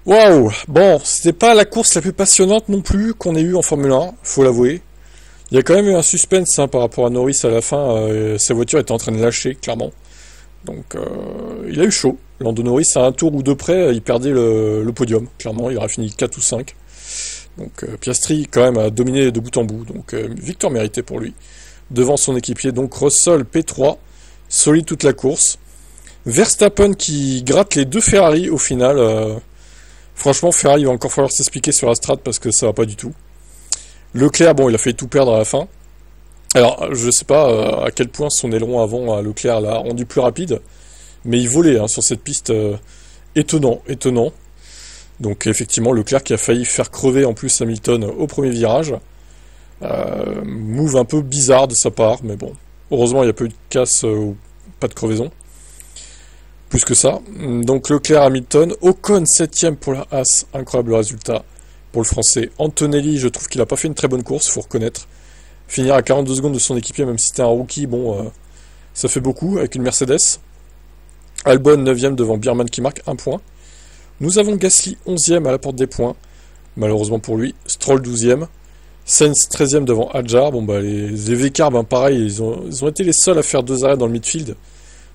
Waouh! Bon, c'était pas la course la plus passionnante non plus qu'on ait eue en Formule 1, faut l'avouer. Il y a quand même eu un suspense par rapport à Norris à la fin. Sa voiture était en train de lâcher, clairement. Donc, il a eu chaud. Lando Norris, à un tour ou deux près, il perdait le podium. Clairement, il aurait fini 4 ou 5. Donc, Piastri, quand même, a dominé de bout en bout. Donc, victoire méritée pour lui. Devant son équipier, donc Russell P3, solide toute la course. Verstappen qui gratte les deux Ferrari au final. Franchement, Ferrari, il va encore falloir s'expliquer sur la strat parce que ça va pas du tout. Leclerc, bon, il a fait tout perdre à la fin. Alors, je sais pas à quel point son aileron avant, Leclerc, l'a rendu plus rapide, mais il volait sur cette piste. Étonnant, étonnant. Donc, effectivement, Leclerc qui a failli faire crever en plus Hamilton au premier virage. Move un peu bizarre de sa part, mais bon. Heureusement, il n'y a pas eu de casse ou pas de crevaison. Plus que ça. Donc Leclerc, Hamilton, Ocon 7ème pour la Haas, incroyable résultat pour le français. Antonelli, je trouve qu'il n'a pas fait une très bonne course, faut reconnaître. Finir à 42 secondes de son équipier, même si c'était un rookie, bon, ça fait beaucoup avec une Mercedes. Albon 9ème devant Biermann qui marque 1 point. Nous avons Gasly 11ème à la porte des points, malheureusement pour lui. Stroll 12ème. Sainz 13ème devant Hadjar. Bon bah les V-Carb, pareil, ils ont été les seuls à faire 2 arrêts dans le midfield.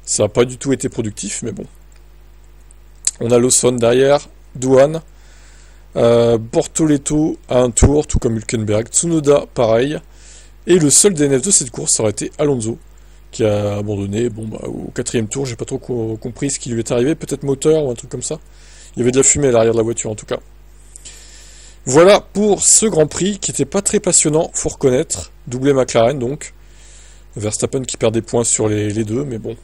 Ça n'a pas du tout été productif, mais bon. On a Lawson derrière, Douane, Bortoleto à un tour, tout comme Hülkenberg, Tsunoda pareil. Et le seul DNF de cette course, ça aurait été Alonso, qui a abandonné bon, bah, au 4ème tour. J'ai pas trop compris ce qui lui est arrivé, peut-être moteur ou un truc comme ça. Il y avait de la fumée à l'arrière de la voiture en tout cas. Voilà pour ce Grand Prix qui n'était pas très passionnant, faut reconnaître. Doublé McLaren donc. Verstappen qui perd des points sur les deux, mais bon.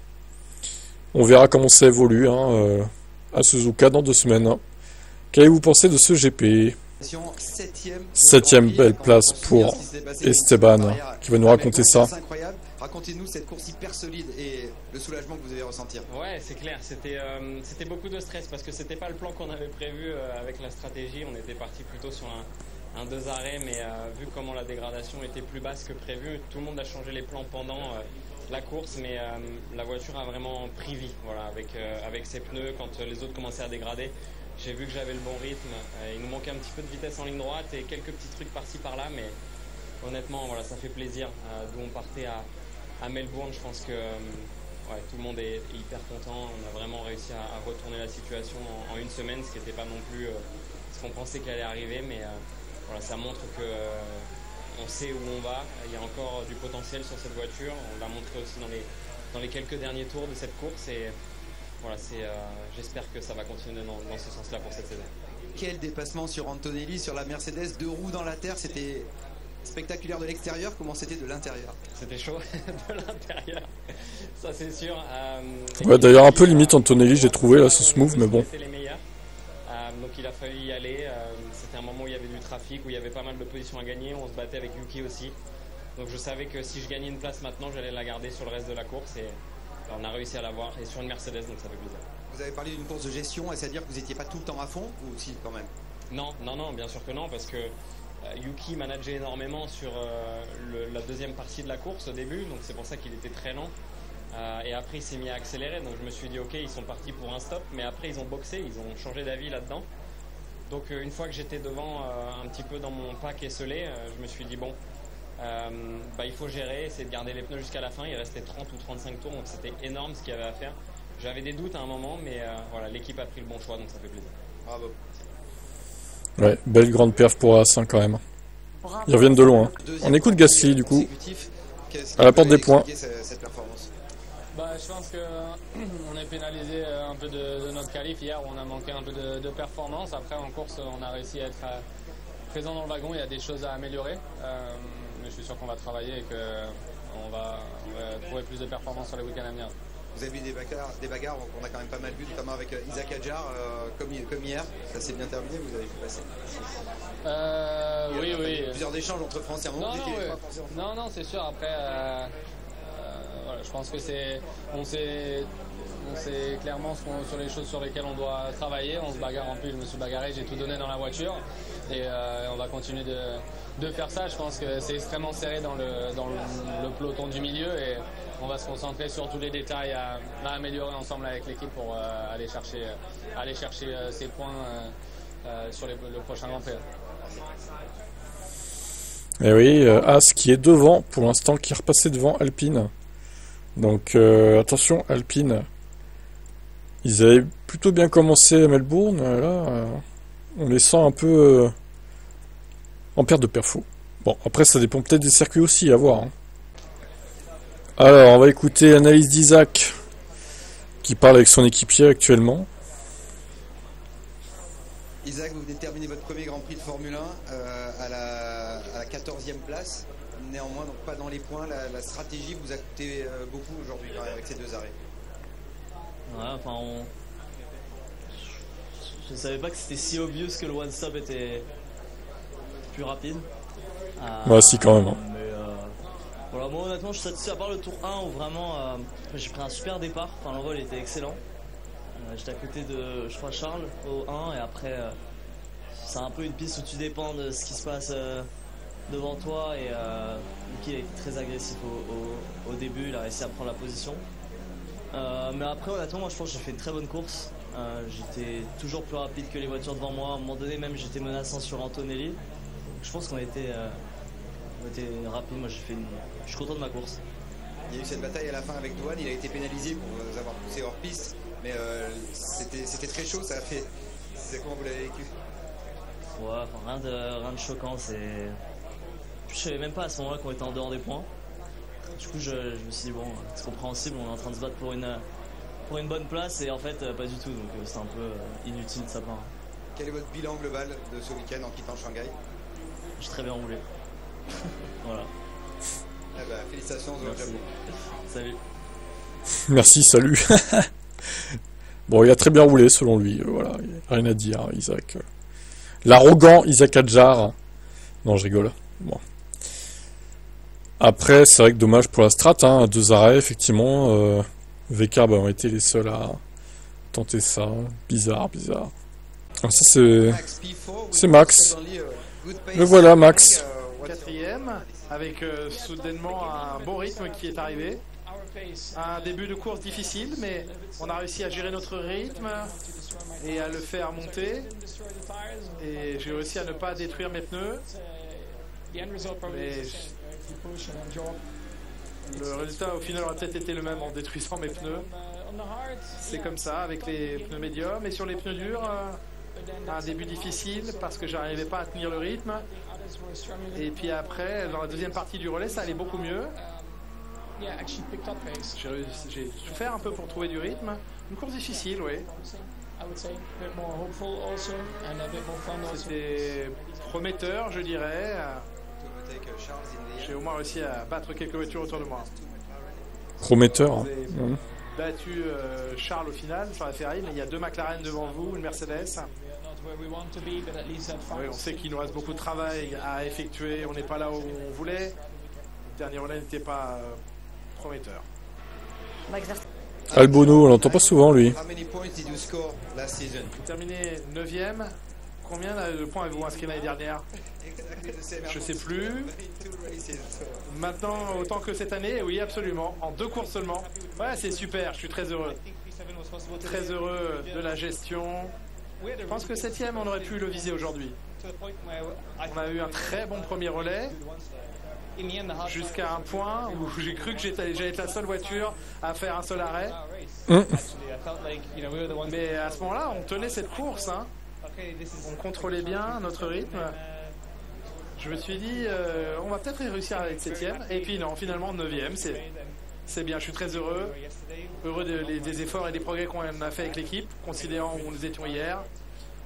On verra comment ça évolue à Suzuka dans 2 semaines. Qu'avez-vous pensé de ce GP? Septième belle place pour Esteban, qui va nous raconter ça. Racontez-nous cette course hyper solide et le soulagement que vous avez ressenti. Ouais, c'est clair, c'était beaucoup de stress parce que c'était pas le plan qu'on avait prévu avec la stratégie. On était parti plutôt sur un 2 arrêts, mais vu comment la dégradation était plus basse que prévu, tout le monde a changé les plans pendant la course, mais la voiture a vraiment pris vie, voilà, avec ses pneus quand les autres commençaient à dégrader. J'ai vu que j'avais le bon rythme, il nous manquait un petit peu de vitesse en ligne droite et quelques petits trucs par-ci par-là, mais honnêtement, voilà, ça fait plaisir. D'où on partait à Melbourne, je pense que ouais, tout le monde est hyper content. On a vraiment réussi à retourner la situation en une semaine, ce qui n'était pas non plus ce qu'on pensait qu'il allait arriver, mais voilà, ça montre que on sait où on va. Il y a encore du potentiel sur cette voiture. On l'a montré aussi dans les quelques derniers tours de cette course. Et voilà, j'espère que ça va continuer dans ce sens-là pour cette saison. Quel dépassement sur Antonelli, sur la Mercedes, 2 roues dans la terre. C'était spectaculaire de l'extérieur. Comment c'était de l'intérieur? C'était chaud de l'intérieur, ça c'est sûr. Ouais, d'ailleurs un peu limite Antonelli, j'ai trouvé là ce smooth, mais bon. C'était les meilleurs. Donc il a fallu y aller. C'était un moment où il y avait du trafic, où il y avait pas mal de positions à gagner. On se battait avec Yuki aussi. Donc je savais que si je gagnais une place maintenant, j'allais la garder sur le reste de la course. Et on a réussi à l'avoir. Et sur une Mercedes, donc ça fait plaisir. Vous avez parlé d'une course de gestion. Est-ce à dire que vous n'étiez pas tout le temps à fond? Ou si quand même? Non, bien sûr que non. Parce que Yuki manageait énormément sur la deuxième partie de la course au début. Donc c'est pour ça qu'il était très lent. Et après il s'est mis à accélérer, donc je me suis dit ok, ils sont partis pour un stop, mais après ils ont boxé, ils ont changé d'avis là-dedans. Donc une fois que j'étais devant un petit peu dans mon pack esselé, je me suis dit bon, il faut gérer, essayer de garder les pneus jusqu'à la fin. Il restait 30 ou 35 tours, donc c'était énorme ce qu'il y avait à faire. J'avais des doutes à un moment, mais voilà, l'équipe a pris le bon choix, donc ça fait plaisir. Bravo. Ouais, belle grande perf pour A5 quand même. Ils reviennent de loin. On écoute Gasly du coup, à la porte des points. Cette performance. Je pense qu'on est pénalisé un peu de notre qualif hier où on a manqué un peu de performance. Après en course on a réussi à être présent dans le wagon, il y a des choses à améliorer. Mais je suis sûr qu'on va travailler et qu'on va trouver plus de performance sur les week-ends à venir. Vous avez eu des bagarres qu'on a quand même pas mal vu, notamment avec Isaac Hadjar, comme hier. Ça s'est bien terminé, vous avez pu passer. Oui. Plusieurs échanges entre Français. Non, c'est sûr. Après, voilà, je pense que on sait clairement sur les choses sur lesquelles on doit travailler. On se bagarre en plus, je me suis bagarré, j'ai tout donné dans la voiture. Et on va continuer de faire ça. Je pense que c'est extrêmement serré dans le peloton du milieu. Et on va se concentrer sur tous les détails à améliorer ensemble avec l'équipe pour aller chercher ces points sur le prochain Grand Prix. Et oui, As qui est devant pour l'instant, qui est repassé devant Alpine. Donc attention, Alpine. Ils avaient plutôt bien commencé à Melbourne. Là, on les sent un peu en perte de perfo. Bon, après ça dépend peut-être des circuits aussi, à voir. Hein. Alors, on va écouter l'analyse d'Isaac, qui parle avec son équipier actuellement. Isaac, vous venez de terminer votre premier Grand Prix de Formule 1 à la 14e place. Néanmoins, donc pas dans les points. La stratégie vous a coûté beaucoup aujourd'hui avec ces 2 arrêts. Ouais, enfin, je savais pas que c'était si obvious que le one stop était plus rapide. Bah si, quand même. Hein. Mais voilà, moi honnêtement je suis satisfait, à part le tour 1 où vraiment j'ai pris un super départ, enfin l'envol était excellent. J'étais à côté de, je crois, Charles au 1 et après c'est un peu une piste où tu dépends de ce qui se passe devant toi et Lucky est très agressif au début, il a réussi à prendre la position. Mais après honnêtement moi je pense que j'ai fait une très bonne course. J'étais toujours plus rapide que les voitures devant moi, à un moment donné même j'étais menaçant sur Antonelli. Je pense qu'on était rapide, moi je suis content de ma course. Il y a eu cette bataille à la fin avec Douane, il a été pénalisé pour vous avoir poussé hors piste, mais c'était très chaud, ça a fait. C'est comment vous l'avez vécu? Ouais, enfin, rien de choquant, je savais même pas à ce moment-là qu'on était en dehors des points. Du coup je me suis dit bon, c'est compréhensible, on est en train de se battre pour une bonne place et en fait pas du tout, donc c'est un peu inutile de sa part. Quel est votre bilan global de ce week-end en quittant Shanghai? J'ai très bien roulé. Voilà. Eh ben, félicitations au Japon. Salut. Merci, salut. Bon, il a très bien roulé selon lui. Voilà, rien à dire, hein, Isaac. L'arrogant Isaac Hadjar. Non, je rigole. Bon. Après, c'est vrai que dommage pour la strat, hein, 2 arrêts, effectivement. VCARB ont été les seuls à tenter ça. Bizarre. Alors ça, c'est Max. Le voilà, Max. 4e, avec soudainement un bon rythme qui est arrivé. Un début de course difficile, mais on a réussi à gérer notre rythme et à le faire monter. Et j'ai réussi à ne pas détruire mes pneus. Mais le résultat au final aurait peut-être été le même en détruisant mes pneus. C'est comme ça avec les pneus médiums. Et sur les pneus durs, un début difficile parce que j'arrivais pas à tenir le rythme. Et puis après, dans la deuxième partie du relais, ça allait beaucoup mieux. J'ai souffert un peu pour trouver du rythme. Une course difficile, oui. C'était prometteur, je dirais. J'ai au moins réussi à battre quelques voitures autour de moi. Prometteur. J'ai battu Charles au final sur la Ferrari, mais il y a 2 McLaren devant vous, une Mercedes. Oui, on sait qu'il nous reste beaucoup de travail à effectuer, on n'est pas là où on voulait. Le dernier relais n'était pas prometteur. Albonneau, on l'entend pas souvent lui. Terminé 9e. Combien de points avez-vous inscrit l'année dernière? Je sais plus. Maintenant, autant que cette année, oui, absolument. En 2 courses seulement. Ouais, c'est super, je suis très heureux. Très heureux de la gestion. Je pense que 7e, on aurait pu le viser aujourd'hui. On a eu un très bon premier relais. Jusqu'à un point où j'ai cru que j'allais être la seule voiture à faire un seul arrêt. Mais à ce moment-là, on tenait cette course. Hein. On contrôlait bien notre rythme. Je me suis dit, on va peut-être réussir à être 7e. Et puis non, finalement 9e. C'est bien, je suis très heureux. Heureux des efforts et des progrès qu'on a fait avec l'équipe, considérant où nous étions hier.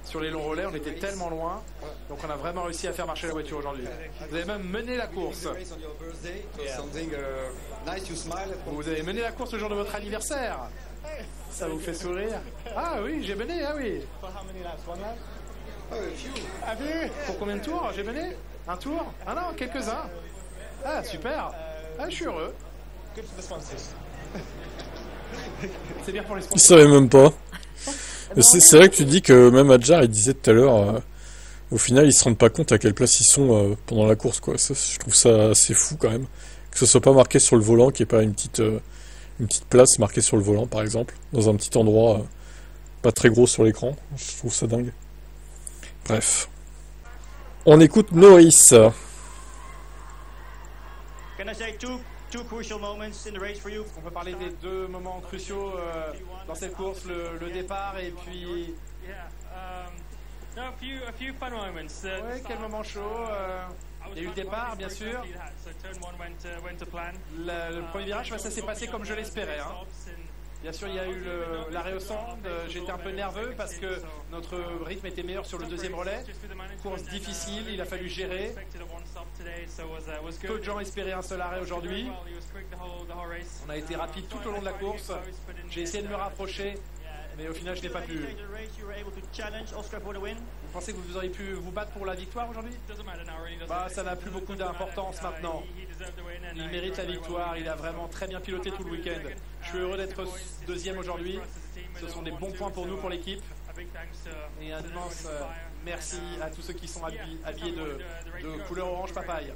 Sur les longs relais, on était tellement loin. Donc on a vraiment réussi à faire marcher la voiture aujourd'hui. Vous avez même mené la course. Vous avez mené la course le jour de votre anniversaire. Ça vous fait sourire? Ah oui, j'ai mené, ah oui. Pour combien de tours j'ai mené? Un tour? Ah non, quelques-uns. Ah super. Ah, je suis heureux. C'est bien pour les Il sponsors. savait même pas. C'est vrai que tu dis que même Hadjar, il disait tout à l'heure, au final, ils se rendent pas compte à quelle place ils sont pendant la course, quoi. Ça, je trouve ça assez fou quand même. Que ce soit pas marqué sur le volant, qu'il n'y ait pas une petite place marquée sur le volant, par exemple, dans un petit endroit pas très gros sur l'écran. Je trouve ça dingue. Bref. On écoute Norris. On peut parler des 2 moments cruciaux dans cette course, le départ et puis... Ouais, quel moment chaud. Il y a eu le départ, bien sûr. Le premier virage, ça s'est passé comme je l'espérais. Hein. Bien sûr, il y a eu l'arrêt au centre. J'étais un peu nerveux parce que notre rythme était meilleur sur le deuxième relais. Course difficile, il a fallu gérer. Peu de gens espéraient un seul arrêt aujourd'hui. On a été rapide tout au long de la course. J'ai essayé de me rapprocher, mais au final, je n'ai pas pu. Vous pensez que vous auriez pu vous battre pour la victoire aujourd'hui? Ça n'a plus beaucoup d'importance maintenant. Il mérite la victoire, il a vraiment très bien piloté tout le week-end. Je suis heureux d'être deuxième aujourd'hui. Ce sont des bons points pour nous, pour l'équipe. Et un immense merci à tous ceux qui sont habillés de couleur orange papaye.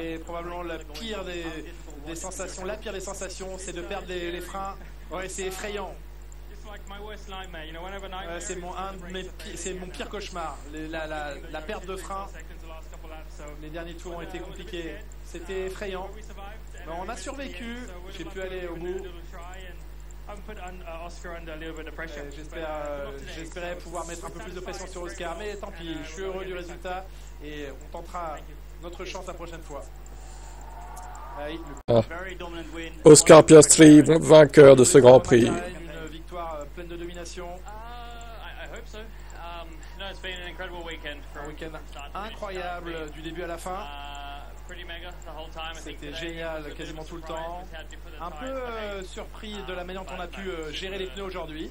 Et probablement la pire des sensations, c'est de perdre les freins. Ouais, c'est effrayant. C'est mon pire cauchemar. La perte de frein. Les derniers tours ont été compliqués. C'était effrayant. Mais on a survécu. J'ai pu aller au bout. J'espérais pouvoir mettre un peu plus de pression sur Oscar, mais tant pis, je suis heureux du résultat et on tentera notre chance la prochaine fois. Oscar Piastri, vainqueur de ce Grand Prix. Une victoire pleine de domination. Un week-end incroyable du début à la fin. C'était génial quasiment tout le temps. Un peu surpris de la manière dont on a pu gérer les pneus aujourd'hui.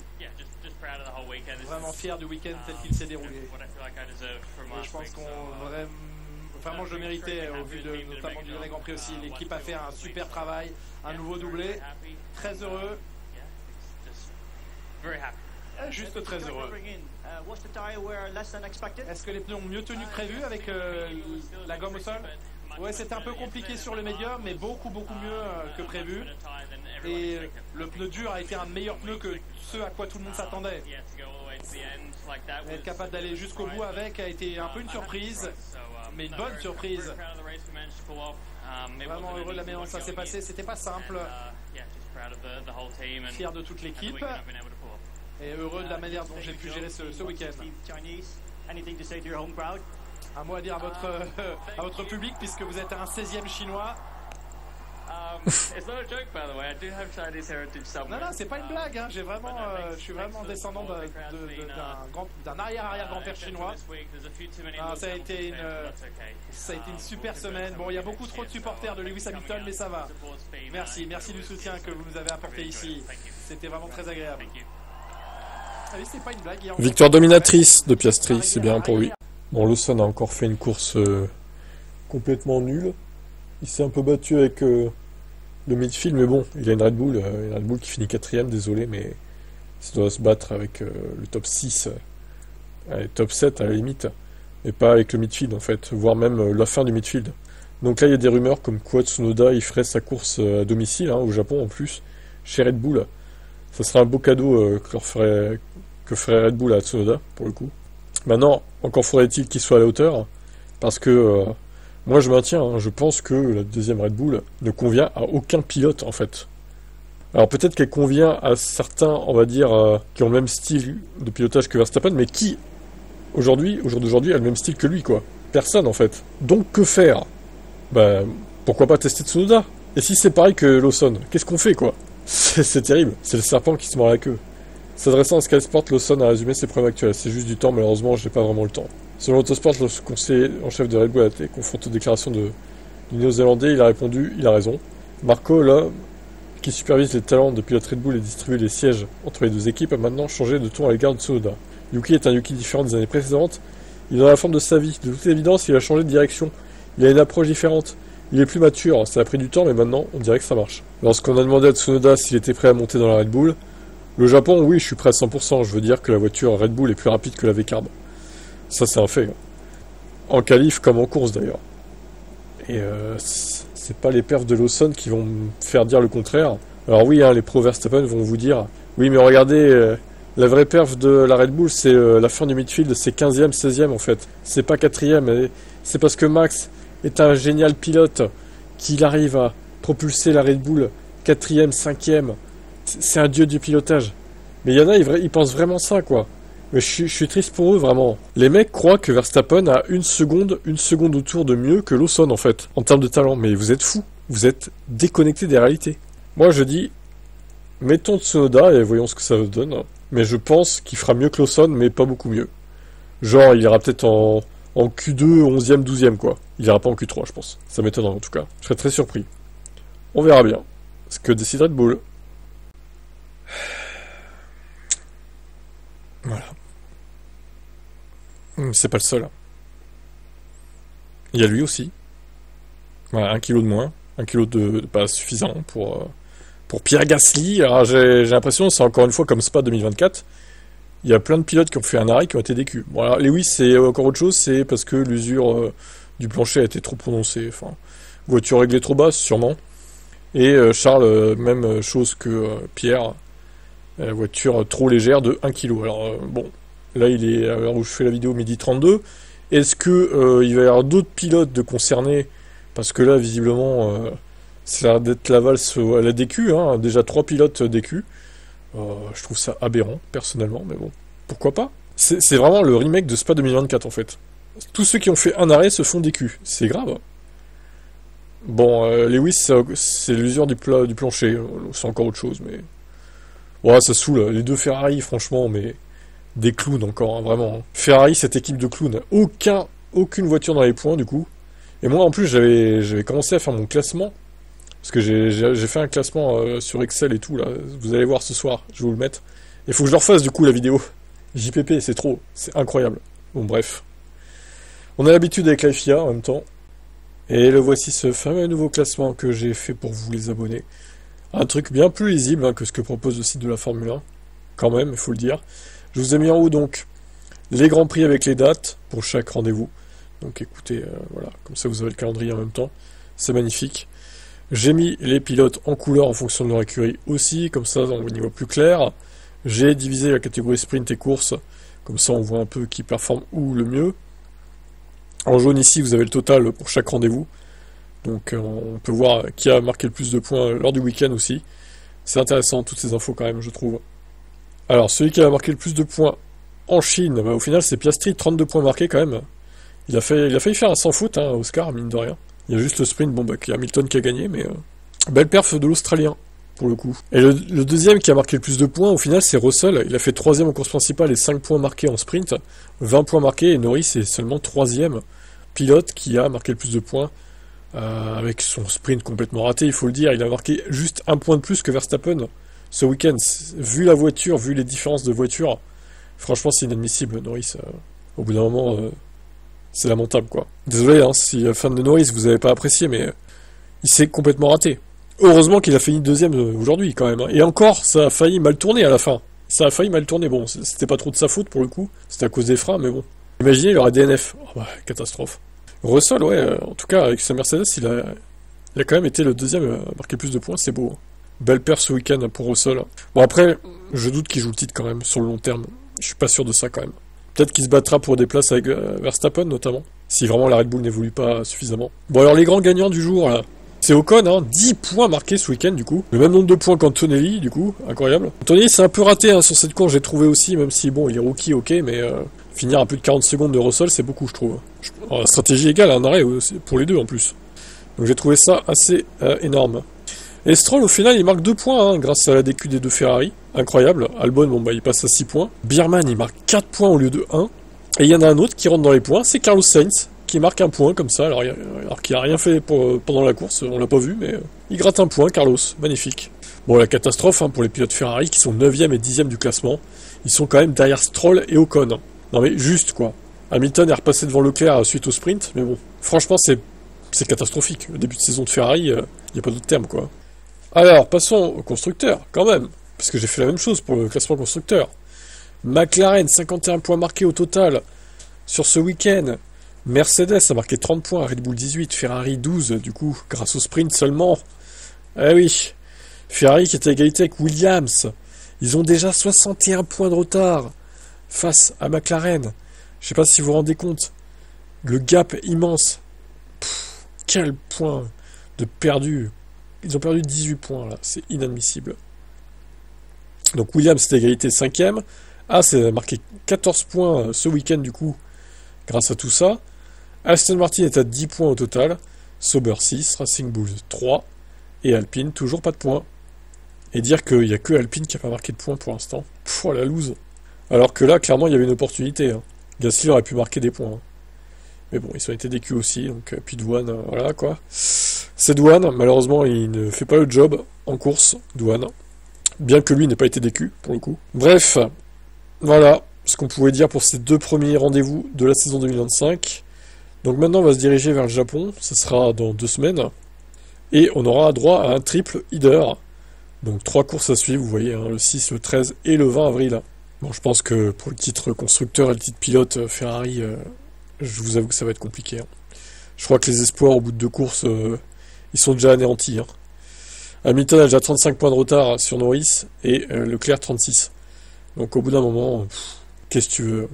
Vraiment fier du week-end tel qu'il s'est déroulé. Et je pense vraiment je méritais au vu notamment du dernier Grand Prix aussi. L'équipe a fait un super travail, un nouveau doublé. Très heureux. Juste très heureux. Est-ce que les pneus ont mieux tenu que prévu avec la gomme au sol? Ouais, c'était un peu compliqué sur le médium, mais beaucoup mieux que prévu. Et le pneu dur a été un meilleur pneu que ce à quoi tout le monde s'attendait. Être capable d'aller jusqu'au bout avec a été un peu une surprise, mais une bonne surprise. Vraiment heureux de la manière dont ça s'est passé, c'était pas simple. Fier de toute l'équipe et heureux de la manière dont j'ai pu gérer ce week-end. Un mot à dire à votre public puisque vous êtes un 16e chinois. Non, c'est pas une blague. Hein. Je suis vraiment descendant d'un arrière-grand-père chinois. Ça a été une super semaine. Bon, il y a beaucoup trop de supporters de Lewis Hamilton, mais ça va. Merci du soutien que vous nous avez apporté ici. C'était vraiment très agréable. C'est pas une blague. Victoire dominatrice de Piastri, c'est bien pour lui. Bon, Lawson a encore fait une course complètement nulle. Il s'est un peu battu avec le midfield, mais bon, il a une Red Bull qui finit 4ème, désolé, mais ça doit se battre avec le top 6, top 7 à la limite, mais pas avec le midfield en fait, voire même la fin du midfield. Donc là, il y a des rumeurs comme quoi Tsunoda il ferait sa course à domicile, au Japon en plus, chez Red Bull. Ça serait un beau cadeau que ferait Red Bull à Tsunoda, pour le coup. Maintenant, encore faudrait-il qu'il soit à la hauteur, parce que moi je maintiens, je pense que la deuxième Red Bull ne convient à aucun pilote en fait. Alors peut-être qu'elle convient à certains, on va dire, qui ont le même style de pilotage que Verstappen, mais qui, au jour d'aujourd'hui, a le même style que lui, quoi. Personne en fait. Donc que faire? Pourquoi pas tester Tsunoda? Et si c'est pareil que Lawson, qu'est-ce qu'on fait, quoi? C'est terrible, c'est le serpent qui se mord la queue. S'adressant à Sky Sport, Lawson a résumé ses problèmes actuels. C'est juste du temps, malheureusement, j'ai pas vraiment le temps. Selon Autosport, le conseiller en chef de Red Bull a été confronté aux déclarations du Néo-Zélandais. Il a répondu, il a raison. Marco, l'homme qui supervise les talents de pilote Red Bull et distribue les sièges entre les deux équipes, a maintenant changé de ton à l'égard de Tsunoda. Yuki est un Yuki différent des années précédentes. Il est dans la forme de sa vie. De toute évidence, il a changé de direction. Il a une approche différente. Il est plus mature. Ça a pris du temps, mais maintenant, on dirait que ça marche. Lorsqu'on a demandé à Tsunoda s'il était prêt à monter dans la Red Bull, le Japon, oui, je suis prêt à 100%. Je veux dire que la voiture Red Bull est plus rapide que la V-Carb. Ça, c'est un fait. En qualif comme en course, d'ailleurs. Et c'est pas les perfs de Lawson qui vont me faire dire le contraire. Alors oui, les pros Verstappen vont vous dire « Oui, mais regardez, La vraie perf de la Red Bull, c'est la fin du midfield, c'est 15e, 16e en fait. C'est pas 4e, c'est parce que Max est un génial pilote qu'il arrive à propulser la Red Bull 4e, 5e. C'est un dieu du pilotage. Mais il y en a, ils pensent vraiment ça, quoi. Mais je suis triste pour eux, vraiment. Les mecs croient que Verstappen a une seconde autour de mieux que Lawson, en fait, en termes de talent. Mais vous êtes fous. Vous êtes déconnectés des réalités. Moi, je dis, mettons Tsunoda et voyons ce que ça donne. Mais je pense qu'il fera mieux que Lawson, mais pas beaucoup mieux. Genre, il ira peut-être en Q2, 11e, 12e, quoi. Il ira pas en Q3, je pense. Ça m'étonnerait, en tout cas. Je serais très surpris. On verra bien. Ce que décide Red Bull. Voilà. C'est pas le seul. Il y a lui aussi. Voilà, 1 kilo de moins. 1 kilo de pas suffisant pour Pierre Gasly. Alors j'ai l'impression, c'est encore une fois comme Spa 2024. Il y a plein de pilotes qui ont fait un arrêt qui ont été décus. Bon, alors Lewis, c'est encore autre chose, c'est parce que l'usure du plancher a été trop prononcée. Enfin, voiture réglée trop basse, sûrement. Et Charles, même chose que Pierre. Voiture trop légère de 1 kg. Alors bon, là il est à l'heure où je fais la vidéo midi 32. Est-ce que il va y avoir d'autres pilotes de concernés? Parce que là visiblement ça a l'air d'être la valse à la DQ, hein. Déjà 3 pilotes DQ. Je trouve ça aberrant personnellement, mais bon, pourquoi pas? C'est vraiment le remake de Spa 2024 en fait. Tous ceux qui ont fait un arrêt se font DQ, c'est grave. Bon, Lewis c'est l'usure du plancher, c'est encore autre chose, mais... Ouais, ça saoule, les deux Ferrari, franchement, mais des clowns encore, hein, vraiment. Hein. Ferrari, cette équipe de clowns, aucune voiture dans les points, du coup. Et moi, en plus, j'avais commencé à faire mon classement, parce que j'ai fait un classement sur Excel et tout, là. Vous allez voir ce soir, je vais vous le mettre. Il faut que je le refasse, du coup, la vidéo. JPP, c'est trop, c'est incroyable. Bon, bref. On a l'habitude avec la FIA, en même temps. Et le voici, ce fameux nouveau classement que j'ai fait pour vous, les abonnés. Un truc bien plus lisible hein, que ce que propose le site de la Formule 1, quand même, il faut le dire. Je vous ai mis en haut donc les grands prix avec les dates pour chaque rendez-vous. Donc écoutez, voilà, comme ça vous avez le calendrier en même temps, c'est magnifique. J'ai mis les pilotes en couleur en fonction de leur écurie aussi, comme ça on y voit plus clair. J'ai divisé la catégorie sprint et course, comme ça on voit un peu qui performe où le mieux. En jaune ici vous avez le total pour chaque rendez-vous. Donc on peut voir qui a marqué le plus de points lors du week-end aussi. C'est intéressant toutes ces infos quand même, je trouve. Alors celui qui a marqué le plus de points en Chine, bah, au final c'est Piastri, 32 points marqués quand même. Il a failli faire un sans faute, hein, Oscar, mine de rien. Il y a juste le sprint, bon bah il y a Hamilton qui a gagné, mais belle perf de l'Australien, pour le coup. Et le deuxième qui a marqué le plus de points, au final c'est Russell. Il a fait 3ème en course principale et 5 points marqués en sprint. 20 points marqués, et Norris est seulement 3ème pilote qui a marqué le plus de points. Avec son sprint complètement raté, il faut le dire, il a marqué juste 1 point de plus que Verstappen ce week-end. Vu la voiture, vu les différences de voiture, franchement c'est inadmissible. Norris, au bout d'un moment, c'est lamentable quoi. Désolé hein, si fan de Norris vous n'avez pas apprécié, mais il s'est complètement raté. Heureusement qu'il a fini 2ème aujourd'hui quand même. Hein. Et encore, ça a failli mal tourner à la fin. Ça a failli mal tourner. Bon, c'était pas trop de sa faute pour le coup, c'était à cause des freins, mais bon. Imaginez, il aurait DNF. Oh, bah, catastrophe. Russell, ouais, en tout cas, avec sa Mercedes, il a quand même été le 2ème à marquer plus de points, c'est beau. Hein. Belle paire ce week-end pour Russell. Bon, après, je doute qu'il joue le titre quand même, sur le long terme. Je suis pas sûr de ça quand même. Peut-être qu'il se battra pour des places avec Verstappen, notamment, si vraiment la Red Bull n'évolue pas suffisamment. Bon, alors les grands gagnants du jour, là, c'est Ocon, hein, 10 points marqués ce week-end, du coup. Le même nombre de points qu'Antonelli, du coup, incroyable. Antonelli, c'est un peu raté hein, sur cette course, j'ai trouvé aussi, même si, bon, il est rookie, ok, mais... finir à plus de 40 secondes de Russell, c'est beaucoup, je trouve. La stratégie égale, un arrêt pour les deux en plus. Donc j'ai trouvé ça assez énorme. Et Stroll, au final, il marque 2 points hein, grâce à la DQ des deux Ferrari. Incroyable. Albon, bon, bah, il passe à 6 points. Bierman, il marque 4 points au lieu de 1. Et il y en a un autre qui rentre dans les points, c'est Carlos Sainz, qui marque un point comme ça, alors qu'il n'a rien fait pendant la course, on l'a pas vu, mais il gratte un point, Carlos. Magnifique. Bon, la catastrophe hein, pour les pilotes Ferrari qui sont 9ème et 10ème du classement. Ils sont quand même derrière Stroll et Ocon. Non mais juste quoi. Hamilton est repassé devant Leclerc suite au sprint, mais bon, franchement c'est catastrophique. Le début de saison de Ferrari, il n'y a pas d'autre terme quoi. Alors, passons au constructeur, quand même, parce que j'ai fait la même chose pour le classement constructeur. McLaren, 51 points marqués au total sur ce week-end. Mercedes a marqué 30 points, Red Bull 18, Ferrari 12, du coup, grâce au sprint seulement. Eh oui, Ferrari qui est à égalité avec Williams. Ils ont déjà 61 points de retard face à McLaren. Je sais pas si vous vous rendez compte. Le gap est immense. Quel point de perdu. Ils ont perdu 18 points là. C'est inadmissible. Donc Williams, c'est égalité 5e. C'est marqué 14 points ce week-end du coup. Grâce à tout ça. Aston Martin est à 10 points au total. Sauber 6. Racing Bulls 3. Et Alpine, toujours pas de points. Et dire qu'il n'y a que Alpine qui n'a pas marqué de points pour l'instant. Oh la loose. Alors que là, clairement, il y avait une opportunité. Gasly aurait pu marquer des points. Mais bon, ils ont été déçus aussi. Donc, puis Douane, voilà quoi. C'est Douane. Malheureusement, il ne fait pas le job en course. Douane. Bien que lui n'ait pas été déçu, pour le coup. Bref. Voilà ce qu'on pouvait dire pour ces 2 premiers rendez-vous de la saison 2025. Donc maintenant, on va se diriger vers le Japon. Ce sera dans 2 semaines. Et on aura droit à un triple header. Donc 3 courses à suivre, vous voyez, le 6, le 13 et le 20 avril. Bon, je pense que pour le titre constructeur et le titre pilote Ferrari, je vous avoue que ça va être compliqué. Je crois que les espoirs au bout de 2 courses, ils sont déjà anéantis. Hamilton a déjà 35 points de retard sur Norris et Leclerc 36. Donc au bout d'un moment, qu'est-ce que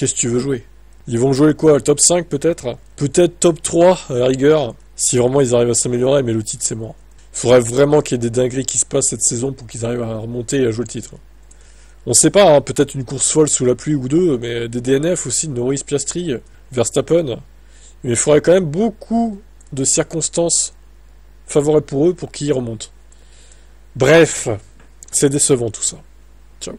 tu veux jouer? Ils vont jouer quoi? Le top 5 peut-être? Peut-être top 3 à la rigueur, si vraiment ils arrivent à s'améliorer, mais le titre c'est mort. Il faudrait vraiment qu'il y ait des dingueries qui se passent cette saison pour qu'ils arrivent à remonter et à jouer le titre. On sait pas, peut-être une course folle sous la pluie ou 2, mais des DNF aussi, Norris, Piastri, Verstappen. Mais il faudrait quand même beaucoup de circonstances favorables pour eux pour qu'ils remontent. Bref, c'est décevant tout ça. Ciao.